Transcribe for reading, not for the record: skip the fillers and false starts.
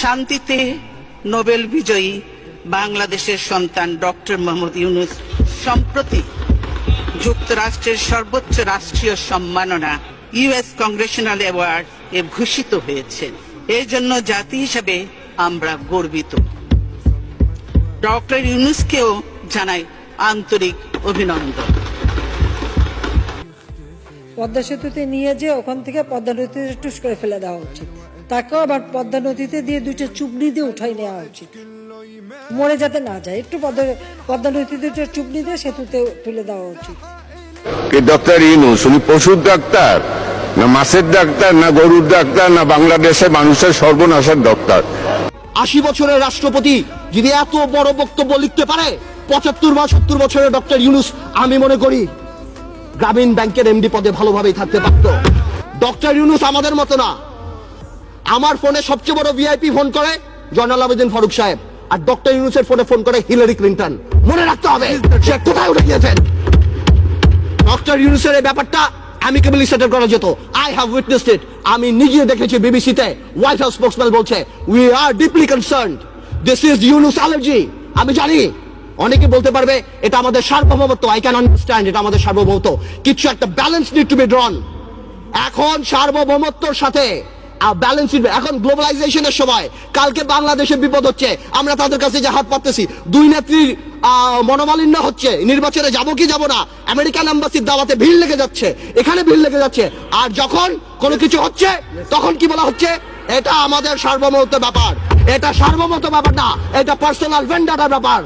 শান্তিতে নোবেল বিজয়ী বাংলাদেশের সন্তান ডক্টর মোহাম্মদ ইউনূস সম্প্রতি যুক্তরাষ্ট্রের সর্বোচ্চ রাষ্ট্রীয় সম্মাননা ইউএস কংগ্রেশনাল অ্যাওয়ার্ড এ ভূষিত হয়েছেন। এর জন্য জাতি হিসেবে আমরা গর্বিত। ডক্টর ইউনূসকেও জানাই আন্তরিক অভিনন্দন। পদ্মা সেতুতে নিয়ে যে ওখান থেকে পদ্মা নদীতে টুস করে ফেলে দেওয়া উচিত, তাকেও আবার পদ্মা নদীতে দিয়ে দুইটা চুবনি দিয়ে উঠাই নেওয়া উচিত, মরে যাতে না যায়। একটু পদ্মা নদীতে দুইটা চুবনি দিয়ে সেতুতে তুলে দেওয়া উচিত। ডক্টর ইউনূস উনি পশুর ডাক্তার না মাছের ডাক্তার না গরুর ডাক্তার না বাংলাদেশের মানুষের সর্বনাশের ডাক্তার? 80 বছরের রাষ্ট্রপতি যদি এত বড় বক্তব্য লিখতে পারে, 75 বা 70 বছরের ডক্টর ইউনূস আমি মনে করি গ্রামীণ ব্যাংকের এমডি পদে ভালোভাবেই থাকতে পারত। ডক্টর ইউনূস আমাদের মতো না। আমার ফোনে সবচেয়ে বড় ভিআইপি ফোন করে জয়নাল আবেদিন ফারুক সাহেব, আর ডক্টর ইউনূসের ফোনে ফোন করে হিলারি ক্লিন্টন। মনে রাখতে হবে সে কোথায় উঠে গিয়েছেন। ডক্টর ইউনূসের এই ব্যাপারটা অ্যামিকেবলি সেটেল করা যেত। আই হ্যাভ উইটনেসড ইট। আমি নিজে দেখেছি বিবিসিতে হোয়াইট হাউস স্পোকসম্যান বলছে we are deeply concerned, this is Yunus allergy. আমি জানি অনেকে বলতে পারবে এটা আমাদের সার্বভৌমত্ব, আই ক্যান আন্ডারস্ট্যান্ড, এটা আমাদের সার্বভৌমত্ব, কিছু একটা ব্যালেন্স নিড টু বি ড্রন। এখন সার্বভৌমত্বর সাথে ব্যালেন্স, এখন গ্লোবালাইজেশনের সময় কালকে বাংলাদেশের বিপদ হচ্ছে, আমরা তাদের কাছে যে হাত পাততেছি, দুই নেত্রীর মনোমালিন্য হচ্ছে, নির্বাচনে যাবো কি যাবো না, আমেরিকান এম্বাসির দাওয়াতে ভিড় লেগে যাচ্ছে, এখানে ভিড় লেগে যাচ্ছে, আর যখন কোনো কিছু হচ্ছে তখন কি বলা হচ্ছে এটা আমাদের সার্বভৌমত্ব ব্যাপার। এটা সার্বভৌমত্ব ব্যাপার না, এটা পার্সোনাল ভেন্ডাটার ব্যাপার।